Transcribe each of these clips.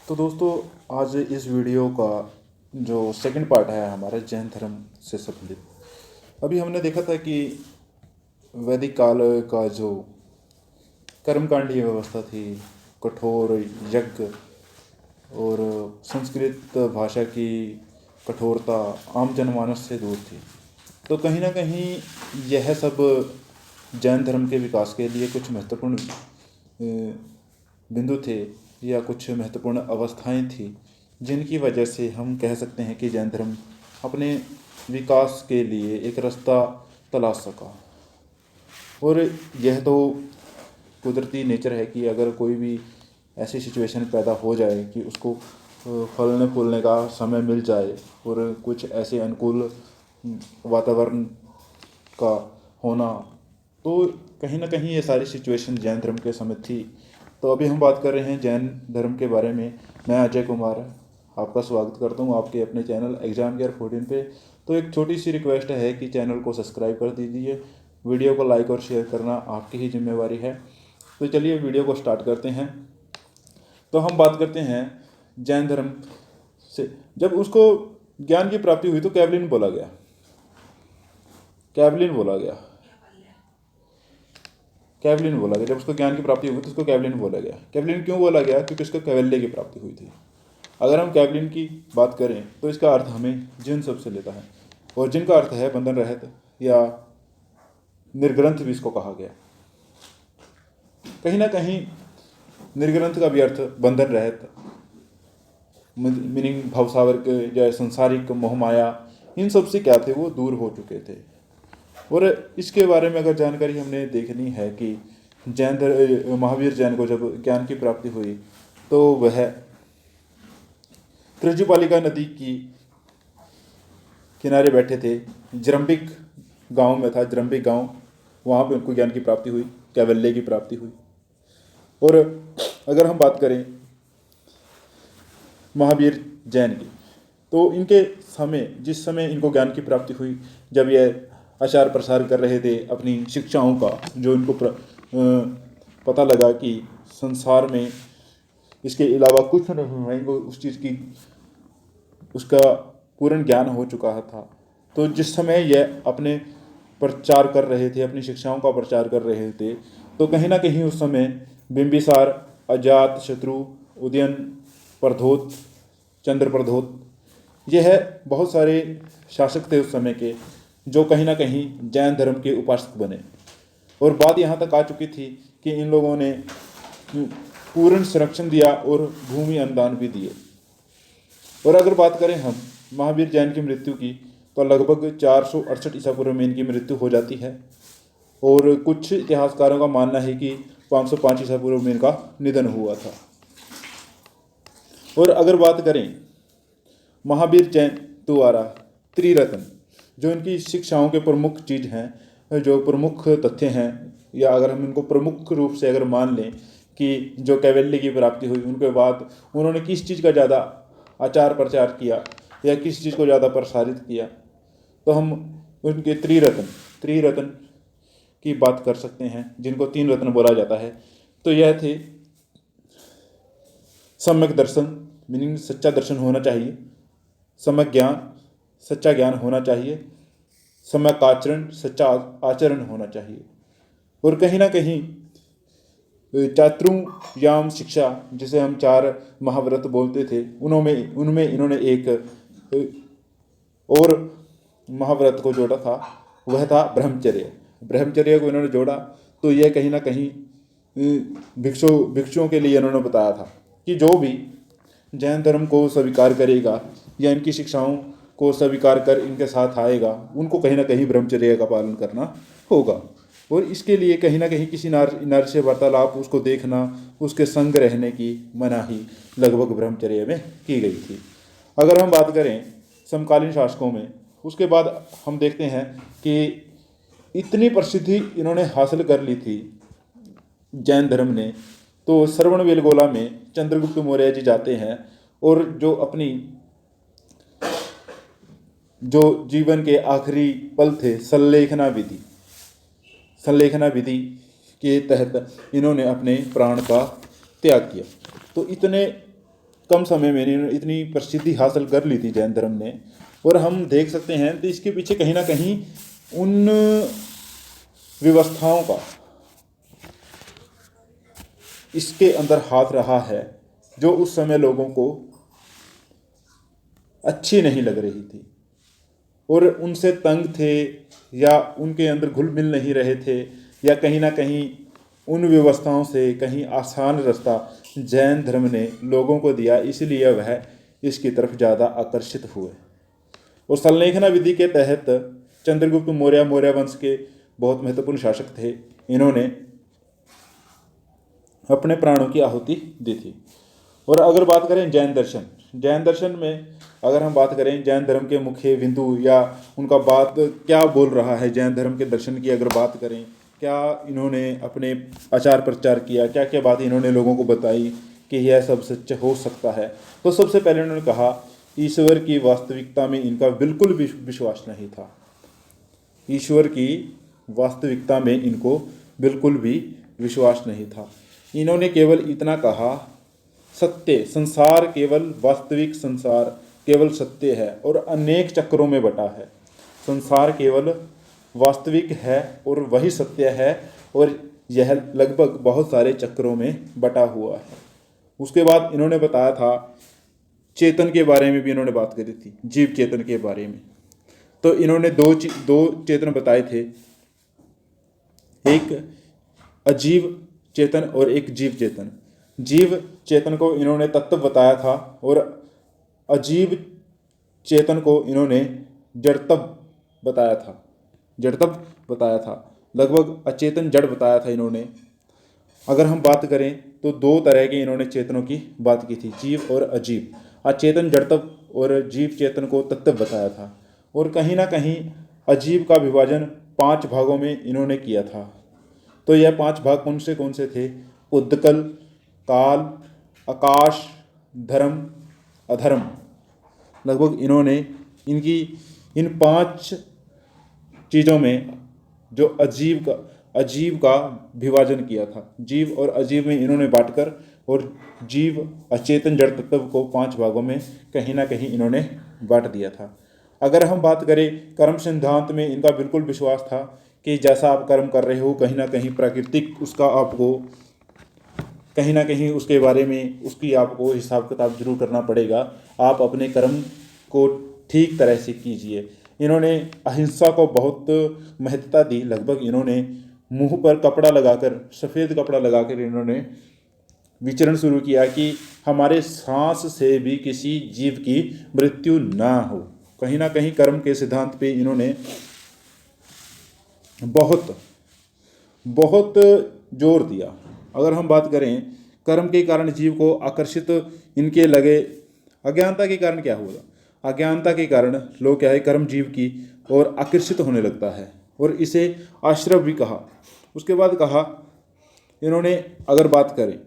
तो दोस्तों, आज इस वीडियो का जो सेकंड पार्ट है हमारा जैन धर्म से संबंधित। अभी हमने देखा था कि वैदिक काल का जो कर्मकांडीय व्यवस्था थी, कठोर यज्ञ और संस्कृत भाषा की कठोरता आम जनमानस से दूर थी। तो कहीं ना कहीं यह सब जैन धर्म के विकास के लिए कुछ महत्वपूर्ण बिंदु थे या कुछ महत्वपूर्ण अवस्थाएं थी, जिनकी वजह से हम कह सकते हैं कि जैन धर्म अपने विकास के लिए एक रास्ता तलाश सका। और यह तो कुदरती नेचर है कि अगर कोई भी ऐसी सिचुएशन पैदा हो जाए कि उसको फलने फूलने का समय मिल जाए और कुछ ऐसे अनुकूल वातावरण का होना, तो कहीं ना कहीं ये सारी सिचुएशन जैन धर्म के समय थी। तो अभी हम बात कर रहे हैं जैन धर्म के बारे में। मैं अजय कुमार आपका स्वागत करता हूँ आपके अपने चैनल एग्जाम केयर 14 पे। तो एक छोटी सी रिक्वेस्ट है कि चैनल को सब्सक्राइब कर दीजिए, वीडियो को लाइक और शेयर करना आपकी ही जिम्मेवारी है। तो चलिए वीडियो को स्टार्ट करते हैं। तो हम बात करते हैं जैन धर्म से। जब उसको ज्ञान की प्राप्ति हुई तो कैवलिन बोला गया। कैवलिन बोला गया कैवलिन बोला गया जब उसको ज्ञान की प्राप्ति हुई तो उसको कैवलिन बोला गया। कैवलिन क्यों बोला गया? क्योंकि उसको कैवल्य की प्राप्ति हुई थी। अगर हम कैवलिन की बात करें तो इसका अर्थ हमें जिन शब्द से लेता है, और जिनका अर्थ है बंधन रहित या निर्ग्रंथ भी इसको कहा गया। कहीं ना कहीं निर्ग्रंथ का भी अर्थ बंधन रहित, मीनिंग भवसावर के या संसारिक मोहमाया, इन सब से क्या थे, वो दूर हो चुके थे। और इसके बारे में अगर जानकारी हमने देखनी है कि महावीर जैन को जब ज्ञान की प्राप्ति हुई तो वह त्रिजुपालिका नदी की किनारे बैठे थे। जरम्बिक गांव में था, जरम्बिक गांव, वहाँ पे उनको ज्ञान की प्राप्ति हुई, कैवल्य की प्राप्ति हुई। और अगर हम बात करें महावीर जैन की, तो इनके समय, जिस समय इनको ज्ञान की प्राप्ति हुई, जब यह आचार प्रसार कर रहे थे अपनी शिक्षाओं का, जो इनको पता लगा कि संसार में इसके अलावा कुछ नहीं है, इनको उस चीज़ की उसका पूर्ण ज्ञान हो चुका था। तो जिस समय यह अपने प्रचार कर रहे थे, अपनी शिक्षाओं का प्रचार कर रहे थे, तो कहीं ना कहीं उस समय बिंबिसार, अजात शत्रु, उदयन प्रद्योत, चंद्र प्रद्योत, यह बहुत सारे शासक थे उस समय के, जो कहीं ना कहीं जैन धर्म के उपासक बने। और बात यहाँ तक आ चुकी थी कि इन लोगों ने पूर्ण संरक्षण दिया और भूमि अनुदान भी दिए। और अगर बात करें हम महावीर जैन की मृत्यु की, तो लगभग 468 ईसा पूर्व में इनकी मृत्यु हो जाती है। और कुछ इतिहासकारों का मानना है कि 505 ईसा पूर्व में इनका निधन हुआ था। और अगर बात करें महावीर जैन द्वारा त्रिरत्न, जो इनकी शिक्षाओं के प्रमुख चीज़ हैं, जो प्रमुख तथ्य हैं, या अगर हम इनको प्रमुख रूप से अगर मान लें कि जो कैवल्य की प्राप्ति हुई उनके बाद उन्होंने किस चीज़ का ज़्यादा आचार प्रचार किया या किस चीज़ को ज़्यादा प्रसारित किया, तो हम उनके त्रिरत्न की बात कर सकते हैं, जिनको 3 रत्न बोला जाता है। तो यह थे सम्यक दर्शन, मीनिंग सच्चा दर्शन होना चाहिए, सम्यक ज्ञान, सच्चा ज्ञान होना चाहिए, सम्यक आचरण, सच्चा आचरण होना चाहिए, और कहीं ना कहीं चातुर्याम शिक्षा, जिसे हम 4 महाव्रत बोलते थे, उनमें इन्होंने एक और महाव्रत को जोड़ा था, वह था ब्रह्मचर्य। ब्रह्मचर्य को इन्होंने जोड़ा, तो यह कहीं ना कहीं भिक्षुओं के लिए इन्होंने बताया था कि जो भी जैन धर्म को स्वीकार करेगा या इनकी शिक्षाओं को स्वीकार कर इनके साथ आएगा, उनको कहीं ना कहीं ब्रह्मचर्य का पालन करना होगा। और इसके लिए कहीं ना कहीं किसी नारी से वार्तालाप, उसको देखना, उसके संग रहने की मनाही लगभग ब्रह्मचर्य में की गई थी। अगर हम बात करें समकालीन शासकों में, उसके बाद हम देखते हैं कि इतनी प्रसिद्धि इन्होंने हासिल कर ली थी जैन धर्म ने। तो श्रवणबेलगोला में चंद्रगुप्त मौर्य जी जाते हैं और जो जीवन के आखिरी पल थे, संलेखना विधि के तहत इन्होंने अपने प्राण का त्याग किया। तो इतने कम समय में इतनी प्रसिद्धि हासिल कर ली थी जैन धर्म ने। और हम देख सकते हैं तो इसके पीछे कहीं ना कहीं उन व्यवस्थाओं का इसके अंदर हाथ रहा है जो उस समय लोगों को अच्छी नहीं लग रही थी और उनसे तंग थे या उनके अंदर घुल मिल नहीं रहे थे, या कहीं ना कहीं उन व्यवस्थाओं से कहीं आसान रास्ता जैन धर्म ने लोगों को दिया, इसलिए वह इसकी तरफ ज़्यादा आकर्षित हुए। और संलेखना विधि के तहत चंद्रगुप्त मौर्य वंश के बहुत महत्वपूर्ण शासक थे, इन्होंने अपने प्राणों की आहुति दी थी। और अगर बात करें जैन दर्शन में अगर हम बात करें जैन धर्म के मुख्य बिंदु या उनका बात क्या बोल रहा है, जैन धर्म के दर्शन की अगर बात करें, क्या इन्होंने अपने आचार प्रचार किया, क्या क्या बात इन्होंने लोगों को बताई कि यह सब सच हो सकता है। तो सबसे पहले उन्होंने कहा ईश्वर की वास्तविकता में इनका बिल्कुल भी विश्वास नहीं था। ईश्वर की वास्तविकता में इनको बिल्कुल भी विश्वास नहीं था। इन्होंने केवल इतना कहा सत्य संसार केवल वास्तविक संसार केवल सत्य है और अनेक चक्रों में बटा है। संसार केवल वास्तविक है और वही सत्य है और यह लगभग बहुत सारे चक्रों में बटा हुआ है। उसके बाद इन्होंने बताया था चेतन के बारे में भी इन्होंने बात करी थी, जीव चेतन के बारे में। तो इन्होंने दो चेतन बताए थे, एक अजीव चेतन और एक जीव चेतन। जीव चेतन को इन्होंने तत्व बताया था और अजीव चेतन को इन्होंने जड़त्व बताया था। लगभग अचेतन जड़ बताया था इन्होंने। अगर हम बात करें तो दो तरह के इन्होंने चेतनों की बात की थी, जीव और अजीव। अचेतन जड़त्व और जीव चेतन को तत्व बताया था। और कहीं ना कहीं अजीव का विभाजन 5 भागों में इन्होंने किया था। तो यह 5 भाग कौन से थे? उद्दकल, काल, आकाश, धर्म, अधर्म। लगभग इन्होंने इन 5 चीज़ों में जो अजीव का विभाजन किया था। जीव और अजीव में इन्होंने बांटकर और जीव अचेतन जड़ तत्व को 5 भागों में कहीं ना कहीं इन्होंने बांट दिया था। अगर हम बात करें कर्म सिद्धांत में इनका बिल्कुल विश्वास था कि जैसा आप कर्म कर रहे हो कहीं ना कहीं प्राकृतिक उसका आपको कहीं ना कहीं उसके बारे में उसकी आपको हिसाब किताब जरूर करना पड़ेगा। आप अपने कर्म को ठीक तरह से कीजिए। इन्होंने अहिंसा को बहुत महत्वता दी। लगभग इन्होंने मुंह पर कपड़ा लगाकर, सफ़ेद कपड़ा लगाकर इन्होंने विचरण शुरू किया कि हमारे सांस से भी किसी जीव की मृत्यु ना हो। कहीं ना कहीं कर्म के सिद्धांत पे इन्होंने बहुत बहुत जोर दिया। अगर हम बात करें कर्म के कारण जीव को आकर्षित इनके लगे, अज्ञानता के कारण क्या होगा? अज्ञानता के कारण लोग क्या है, कर्म जीव की ओर आकर्षित होने लगता है और इसे आश्रव भी कहा। उसके बाद कहा इन्होंने, अगर बात करें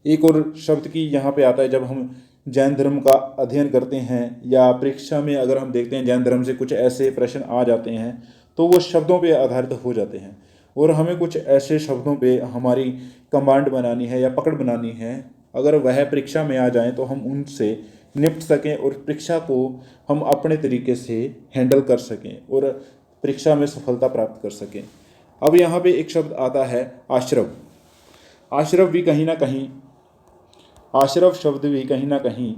एक और शब्द की यहाँ पे आता है, जब हम जैन धर्म का अध्ययन करते हैं या परीक्षा में अगर हम देखते हैं जैन धर्म से कुछ ऐसे प्रश्न आ जाते हैं तो वो शब्दों पे आधारित हो जाते हैं और हमें कुछ ऐसे शब्दों पे हमारी कमांड बनानी है या पकड़ बनानी है। अगर वह परीक्षा में आ जाएं तो हम उनसे निपट सकें और परीक्षा को हम अपने तरीके से हैंडल कर सकें और परीक्षा में सफलता प्राप्त कर सकें। अब यहाँ पे एक शब्द आता है आश्रव। आश्रव शब्द भी कहीं ना कहीं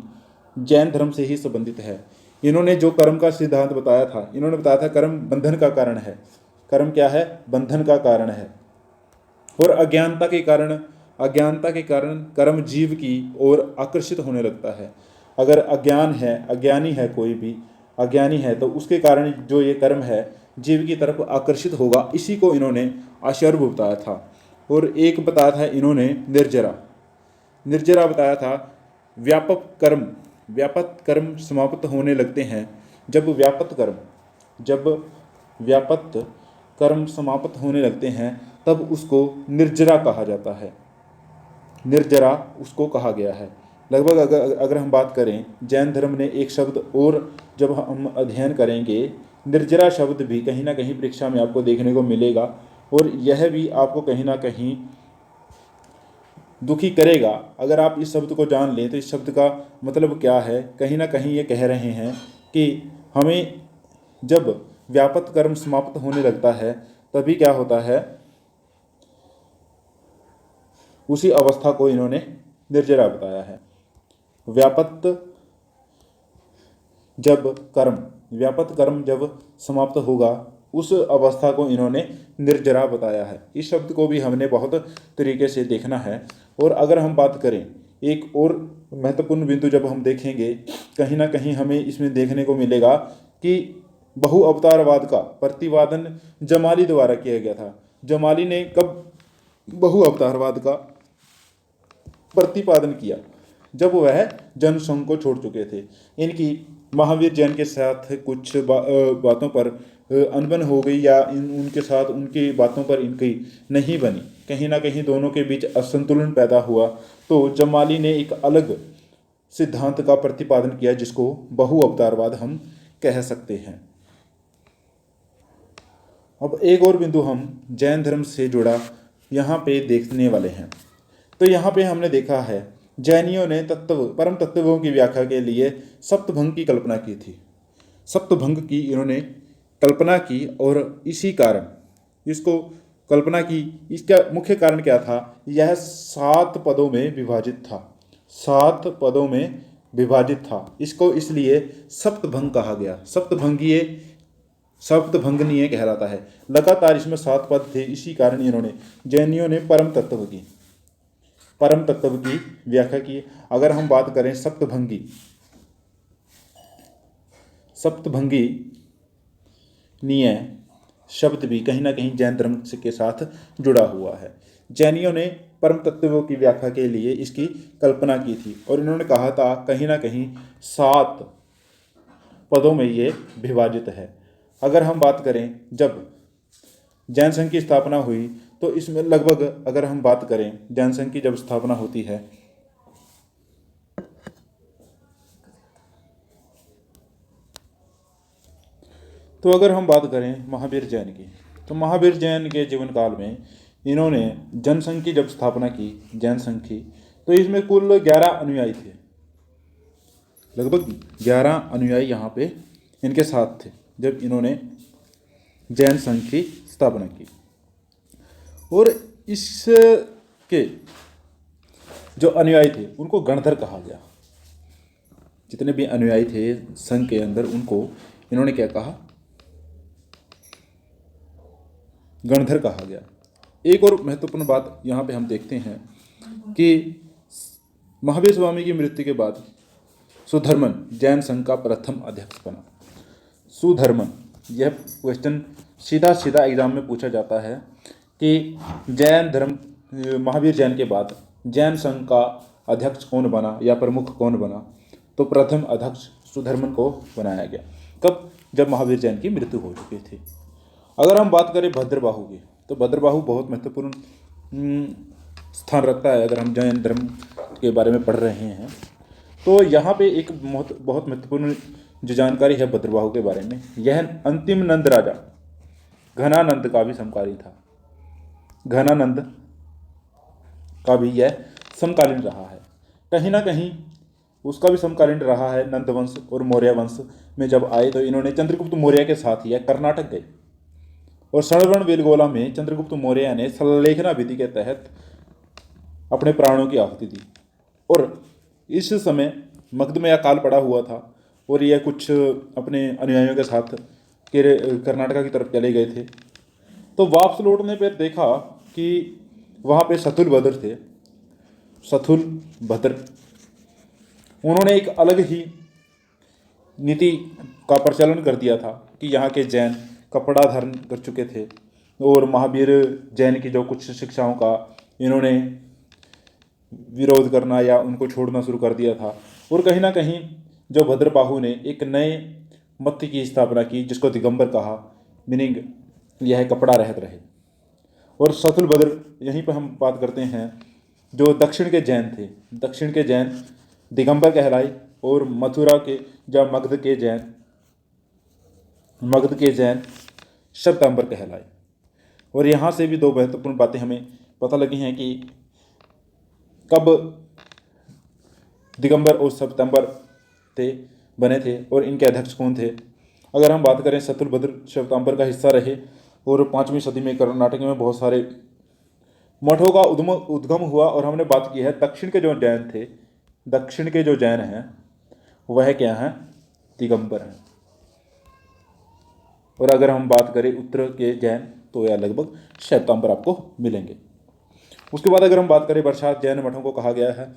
जैन धर्म से ही संबंधित है। इन्होंने जो कर्म का सिद्धांत बताया था, इन्होंने बताया था कर्म बंधन का कारण है। कर्म क्या है? बंधन का कारण है। और अज्ञानता के कारण कर्म जीव की ओर आकर्षित होने लगता है। अगर अज्ञानी है कोई भी अज्ञानी है तो उसके कारण जो ये कर्म है जीव की तरफ आकर्षित होगा। इसी को इन्होंने आश्रव बताया था। और एक बताया था इन्होंने निर्जरा बताया था। व्यापक कर्म समाप्त होने लगते हैं। जब व्यापक कर्म समाप्त होने लगते हैं तब उसको निर्जरा कहा जाता है। निर्जरा उसको कहा गया है। लगभग अगर हम बात करें जैन धर्म ने एक शब्द और जब हम अध्ययन करेंगे, निर्जरा शब्द भी कहीं ना कहीं परीक्षा में आपको देखने को मिलेगा और यह भी आपको कहीं ना कहीं दुखी करेगा। अगर आप इस शब्द को जान लें तो इस शब्द का मतलब क्या है, कहीं ना कहीं ये कह रहे हैं कि हमें जब व्यापक कर्म समाप्त होने लगता है तभी क्या होता है, उसी अवस्था को इन्होंने निर्जरा बताया है। व्यापक कर्म जब समाप्त होगा उस अवस्था को इन्होंने निर्जरा बताया है। इस शब्द को भी हमने बहुत तरीके से देखना है। और अगर हम बात करें एक और महत्वपूर्ण बिंदु जब हम देखेंगे, कहीं ना कहीं हमें इसमें देखने को मिलेगा कि बहु अवतारवाद का प्रतिपादन जमाली द्वारा किया गया था। जमाली ने कब बहु अवतारवाद का प्रतिपादन किया? जब वह जनसंघ को छोड़ चुके थे। इनकी महावीर जैन के साथ कुछ बातों पर अनबन हो गई या उनके साथ उनकी बातों पर इनकी नहीं बनी, कहीं ना कहीं दोनों के बीच असंतुलन पैदा हुआ। तो जमाली ने एक अलग सिद्धांत का प्रतिपादन किया जिसको बहु अवतारवाद हम कह सकते हैं। अब एक और बिंदु हम जैन धर्म से जुड़ा यहाँ पे देखने वाले हैं। तो यहाँ पे हमने देखा है जैनियों ने परम तत्वों की व्याख्या के लिए सप्तभंग की कल्पना की थी। सप्तभंग की इन्होंने कल्पना की और इसी कारण इसको कल्पना की। इसका मुख्य कारण क्या था? यह 7 पदों में विभाजित था। 7 पदों में विभाजित था, इसको इसलिए सप्तभंग कहा गया। सप्तभंगनीय कहलाता है। लगातार इसमें 7 पद थे, इसी कारण इन्होंने जैनियों ने परम तत्व की व्याख्या की। अगर हम बात करें सप्तभंगी नीय शब्द भी कहीं ना कहीं जैन धर्म के साथ जुड़ा हुआ है। जैनियों ने परम तत्वों की व्याख्या के लिए इसकी कल्पना की थी और इन्होंने कहा था कहीं ना कहीं 7 पदों में ये विभाजित है। अगर हम बात करें जब जैन संघ की स्थापना हुई तो इसमें लगभग, अगर हम बात करें जैन संघ की जब स्थापना होती है तो अगर हम बात करें महावीर जैन की, तो महावीर जैन के जीवन काल में इन्होंने जनसंघ की जब स्थापना की, जैन संघ की, तो इसमें कुल 11 अनुयायी थे। लगभग 11 अनुयायी यहाँ पे इनके साथ थे जब इन्होंने जैन संघ की स्थापना की। और इसके जो अनुयायी थे उनको गणधर कहा गया। जितने भी अनुयायी थे संघ के अंदर उनको इन्होंने क्या कहा? गणधर कहा गया। एक और महत्वपूर्ण बात यहाँ पे हम देखते हैं कि महावीर स्वामी की मृत्यु के बाद सुधर्मन जैन संघ का प्रथम अध्यक्ष बना। सुधर्मन, यह क्वेश्चन सीधा सीधा एग्जाम में पूछा जाता है कि जैन धर्म महावीर जैन के बाद जैन संघ का अध्यक्ष कौन बना या प्रमुख कौन बना? तो प्रथम अध्यक्ष सुधर्मन को बनाया गया। कब? जब महावीर जैन की मृत्यु हो चुकी थी। अगर हम बात करें भद्रबाहु की, तो भद्रबाहु बहुत महत्वपूर्ण स्थान रखता है। अगर हम जैन धर्म के बारे में पढ़ रहे हैं तो यहाँ पे एक बहुत महत्वपूर्ण जो जानकारी है भद्रबाहु के बारे में, यह अंतिम नंद राजा घनानंद का भी समकालीन था। घनानंद का भी यह समकालीन रहा है। कहीं ना कहीं उसका भी समकालीन रहा है। नंद वंश और मौर्य वंश में जब आए तो इन्होंने चंद्रगुप्त मौर्य के साथ यह कर्नाटक गए और श्रवण बेलगोला में चंद्रगुप्त मौर्य ने संलेखना विधि के तहत अपने प्राणों की आहुति दी। और इस समय मगध में अकाल पड़ा हुआ था और यह कुछ अपने अनुयायियों के साथ कर्नाटका की तरफ चले गए थे। तो वापस लौटने पर देखा कि वहाँ पे सथुल भद्र थे। सथुल भद्र उन्होंने एक अलग ही नीति का प्रचलन कर दिया था कि यहाँ के जैन कपड़ा धारण कर चुके थे और महावीर जैन की जो कुछ शिक्षाओं का इन्होंने विरोध करना या उनको छोड़ना शुरू कर दिया था। और कहीं ना कहीं जो भद्रबाहु ने एक नए मत की स्थापना की जिसको दिगंबर कहा, मीनिंग यह कपड़ा रहित रहे। और सथुल भद्र, यहीं पर हम बात करते हैं, जो दक्षिण के जैन थे, दक्षिण के जैन दिगंबर कहलाए और मथुरा के या मगध के जैन श्वेतांबर कहलाए। और यहाँ से भी 2 महत्वपूर्ण बातें हमें पता लगी हैं कि कब दिगंबर और श्वेतांबर थे बने थे और इनके अध्यक्ष कौन थे। अगर हम बात करें, शत्रुभद्र श्वेतांबर का हिस्सा रहे और 5वीं सदी में कर्नाटक में बहुत सारे मठों का उद्गम हुआ। और हमने बात की है दक्षिण के जो जैन थे, दक्षिण के जो जैन हैं वह क्या हैं, दिगंबर हैं। और अगर हम बात करें उत्तर के जैन तो यह लगभग श्वेतांबर आपको मिलेंगे। उसके बाद अगर हम बात करें बरसात जैन मठों को कहा गया है,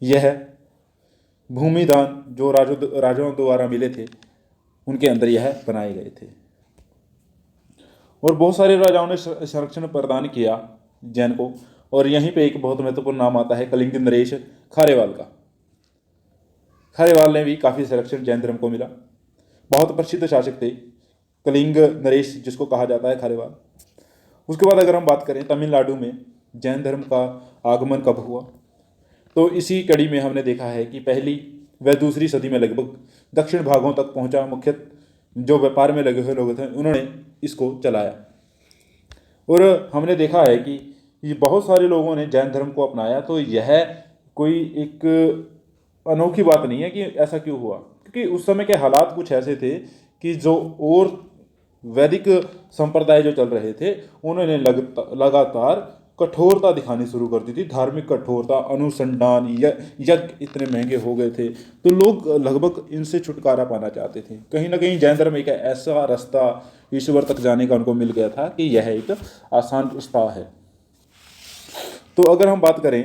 यह भूमिदान जो राजाओं द्वारा मिले थे उनके अंदर यह बनाए गए थे। और बहुत सारे राजाओं ने संरक्षण प्रदान किया जैन को। और यहीं पे एक बहुत महत्वपूर्ण नाम आता है कलिंग नरेश खारेवाल का। खारेवाल ने भी काफ़ी संरक्षण जैन धर्म को मिला। बहुत प्रसिद्ध शासक थे कलिंग नरेश, जिसको कहा जाता है खारेवाल। उसके बाद अगर हम बात करें तमिलनाडु में जैन धर्म का आगमन कब हुआ, तो इसी कड़ी में हमने देखा है कि पहली व दूसरी सदी में लगभग दक्षिण भागों तक पहुंचा। मुख्य जो व्यापार में लगे हुए लोग थे उन्होंने इसको चलाया। और हमने देखा है कि ये बहुत सारे लोगों ने जैन धर्म को अपनाया। तो यह कोई एक अनोखी बात नहीं है कि ऐसा क्यों हुआ, क्योंकि उस समय के हालात कुछ ऐसे थे कि जो और वैदिक संप्रदाय जो चल रहे थे उन्होंने लगातार कठोरता दिखानी शुरू कर दी थी। धार्मिक कठोरता, अनुसंधान, यज्ञ इतने महंगे हो गए थे तो लोग लगभग इनसे छुटकारा पाना चाहते थे। कहीं ना कहीं जैन धर्म एक ऐसा रास्ता ईश्वर तक जाने का उनको मिल गया था कि यह एक आसान रास्ता है। तो अगर हम बात करें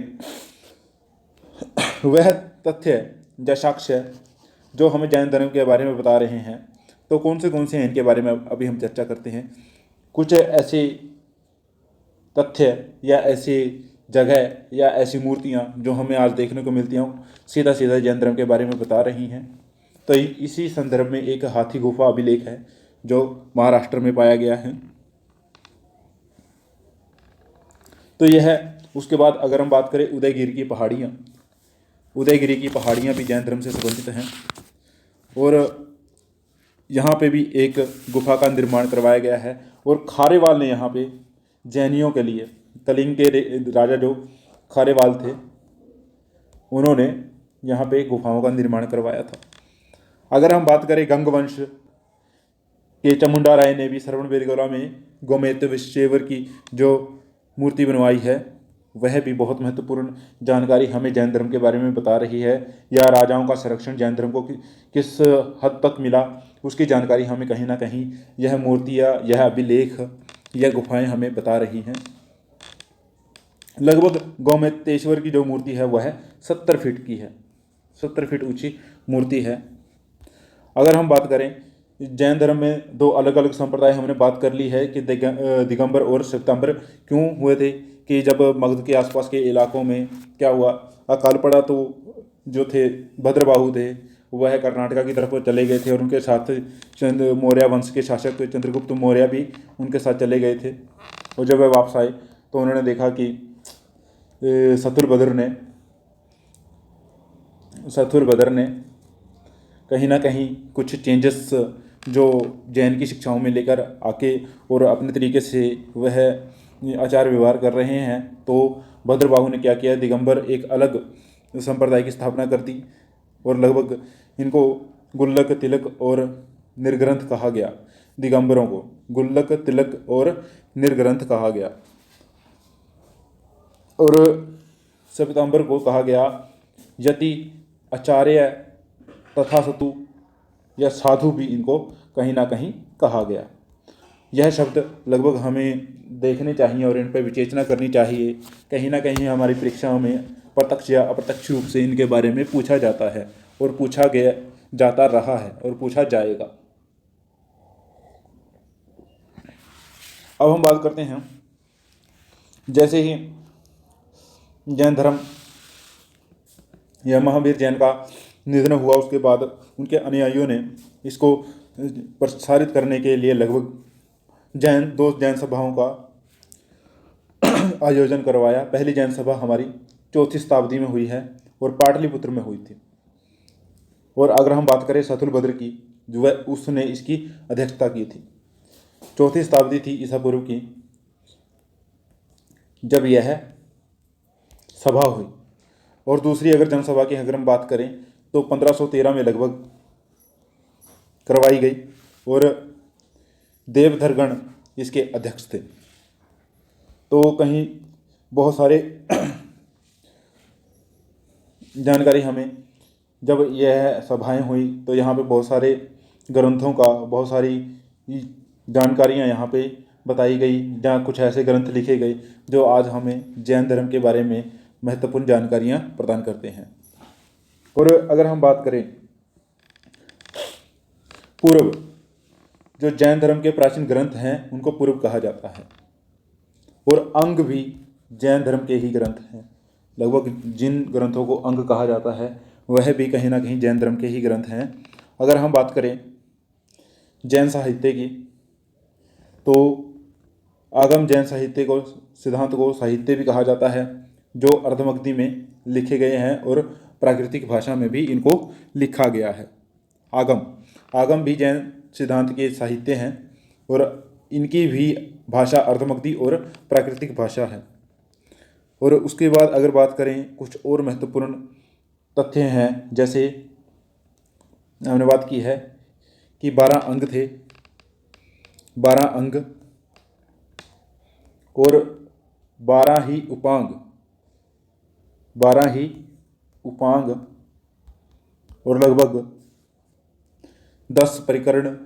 वह तथ्य या साक्ष्य जो हमें जैन धर्म के बारे में बता रहे हैं, तो कौन से हैं इनके बारे में अभी हम चर्चा करते हैं। कुछ ऐसे तथ्य या ऐसी जगह या ऐसी मूर्तियाँ जो हमें आज देखने को मिलती हैं सीधा सीधा जैन धर्म के बारे में बता रही हैं। तो इसी संदर्भ में एक हाथी गुफा अभिलेख है जो महाराष्ट्र में पाया गया है। तो यह है। उसके बाद अगर हम बात करें उदयगिरी की पहाड़ियाँ, उदयगिरी की पहाड़ियाँ भी जैन धर्म से संबंधित हैं। और यहाँ पे भी एक गुफा का निर्माण करवाया गया है। और खारेवाल ने यहाँ पे जैनियों के लिए, कलिंग के राजा जो खारेवाल थे उन्होंने यहाँ पे गुफाओं का निर्माण करवाया था। अगर हम बात करें गंगवंश के चामुंडा राय ने भी श्रवणबेलगोला में गोमेत्य विश्वेश्वर की जो मूर्ति बनवाई है वह भी बहुत महत्वपूर्ण जानकारी हमें जैन धर्म के बारे में बता रही है। या राजाओं का संरक्षण जैन धर्म को किस हद तक मिला उसकी जानकारी हमें कहीं ना कहीं यह मूर्तियाँ, यह अभिलेख, यह गुफाएं हमें बता रही हैं। लगभग गोमेतेश्वर की जो मूर्ति है वह 70 फीट की है, 70 फीट ऊंची मूर्ति है। अगर हम बात करें जैन धर्म में दो अलग अलग संप्रदाय हमने बात कर ली है कि दिगंबर और श्वेतांबर क्यों हुए थे। कि जब मगध के आसपास के इलाकों में क्या हुआ, अकाल पड़ा तो जो थे भद्रबाहु थे वह कर्नाटका की तरफ चले गए थे और उनके साथ मौर्य वंश के शासक चंद्रगुप्त मौर्य भी उनके साथ चले गए थे। और जब वह वापस आए तो उन्होंने देखा कि शत्रुभद्र ने कहीं ना कहीं कुछ चेंजेस जो जैन की शिक्षाओं में लेकर आके और अपने तरीके से वह आचार व्यवहार कर रहे हैं। तो भद्रबाहु ने क्या किया, दिगंबर एक अलग संप्रदाय की स्थापना कर दी और लगभग इनको गुल्लक, तिलक और निर्ग्रंथ कहा गया। दिगंबरों को गुल्लक, तिलक और निर्ग्रंथ कहा गया। और श्वेतांबर को कहा गया यति, आचार्य तथा सतु या साधु भी इनको कहीं ना कहीं कहा गया। यह शब्द लगभग हमें देखने चाहिए और इन पर विवेचना करनी चाहिए। कहीं ना कहीं हमारी परीक्षाओं में प्रत्यक्ष या अप्रत्यक्ष रूप से इनके बारे में पूछा जाता है और पूछा गया जाता रहा है और पूछा जाएगा। अब हम बात करते हैं, जैसे ही जैन धर्म या महावीर जैन का निधन हुआ उसके बाद उनके अनुयायियों ने इसको प्रसारित करने के लिए लगभग दो जैन सभाओं का आयोजन करवाया। पहली जैन सभा हमारी 4वीं शताब्दी में हुई है और पाटलिपुत्र में हुई थी। और अगर हम बात करें शत्रुभद्र की, जो वह उसने इसकी अध्यक्षता की थी। 4वीं शताब्दी थी ईसा पूर्व की जब यह सभा हुई। और दूसरी अगर जनसभा की अगर हम बात करें तो 1513 में लगभग करवाई गई और देवधरगण इसके अध्यक्ष थे। तो कहीं बहुत सारे जानकारी हमें, जब यह सभाएं हुई तो यहाँ पे बहुत सारे ग्रंथों का, बहुत सारी जानकारियाँ यहाँ पे बताई गई, जहाँ कुछ ऐसे ग्रंथ लिखे गए जो आज हमें जैन धर्म के बारे में महत्वपूर्ण जानकारियाँ प्रदान करते हैं। और अगर हम बात करें पूर्व, जो जैन धर्म के प्राचीन ग्रंथ हैं उनको पूर्व कहा जाता है, और अंग भी जैन धर्म के ही ग्रंथ हैं। लगभग जिन ग्रंथों को अंग कहा जाता है वह भी कहीं ना कहीं जैन धर्म के ही ग्रंथ हैं। अगर हम बात करें जैन साहित्य की, तो आगम जैन साहित्य को, सिद्धांत को साहित्य भी कहा जाता है, जो अर्धमगधी में लिखे गए हैं और प्राकृतिक भाषा में भी इनको लिखा गया है। आगम भी जैन सिद्धांत के साहित्य हैं और इनकी भी भाषा अर्धमगधी और प्राकृतिक भाषा है। और उसके बाद अगर बात करें कुछ और महत्वपूर्ण तथ्य हैं, जैसे हमने बात की है कि 12 अंग थे, 12 अंग और 12 ही उपांग, 12 ही उपांग और लगभग 10 परिकरण,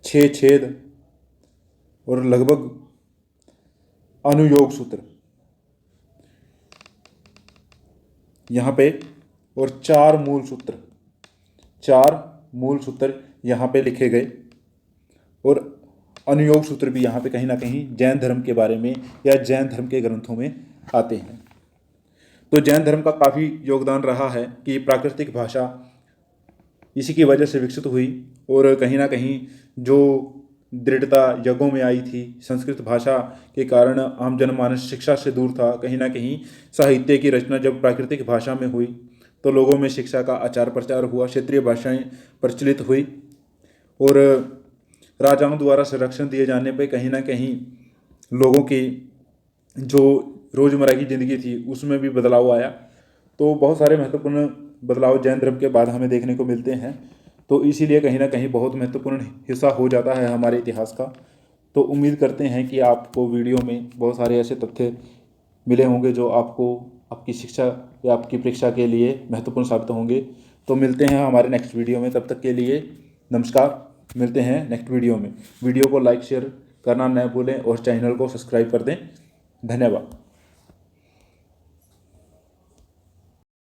6 छेद और लगभग अनुयोग सूत्र यहाँ पे, और 4 मूल सूत्र यहाँ पे लिखे गए। और अनुयोग सूत्र भी यहाँ पे कहीं ना कहीं जैन धर्म के बारे में या जैन धर्म के ग्रंथों में आते हैं। तो जैन धर्म का काफ़ी योगदान रहा है कि प्राकृतिक भाषा इसी की वजह से विकसित हुई, और कहीं ना कहीं जो दृढ़ता यज्ञों में आई थी, संस्कृत भाषा के कारण आम जनमानस शिक्षा से दूर था। कहीं ना कहीं साहित्य की रचना जब प्राकृतिक भाषा में हुई तो लोगों में शिक्षा का आचार प्रचार हुआ, क्षेत्रीय भाषाएं प्रचलित हुई, और राजाओं द्वारा संरक्षण दिए जाने पर कहीं ना कहीं लोगों की जो रोज़मर्रा की ज़िंदगी थी उसमें भी बदलाव आया। तो बहुत सारे महत्वपूर्ण बदलाव जैन धर्म के बाद हमें देखने को मिलते हैं। तो इसीलिए कहीं ना कहीं बहुत महत्वपूर्ण हिस्सा हो जाता है हमारे इतिहास का। तो उम्मीद करते हैं कि आपको वीडियो में बहुत सारे ऐसे तथ्य मिले होंगे जो आपको आपकी शिक्षा या आपकी परीक्षा के लिए महत्वपूर्ण साबित होंगे। तो मिलते हैं हमारे नेक्स्ट वीडियो में, तब तक के लिए नमस्कार। मिलते हैं नेक्स्ट वीडियो में। वीडियो को लाइक शेयर करना न भूलें और चैनल को सब्सक्राइब कर दें। धन्यवाद।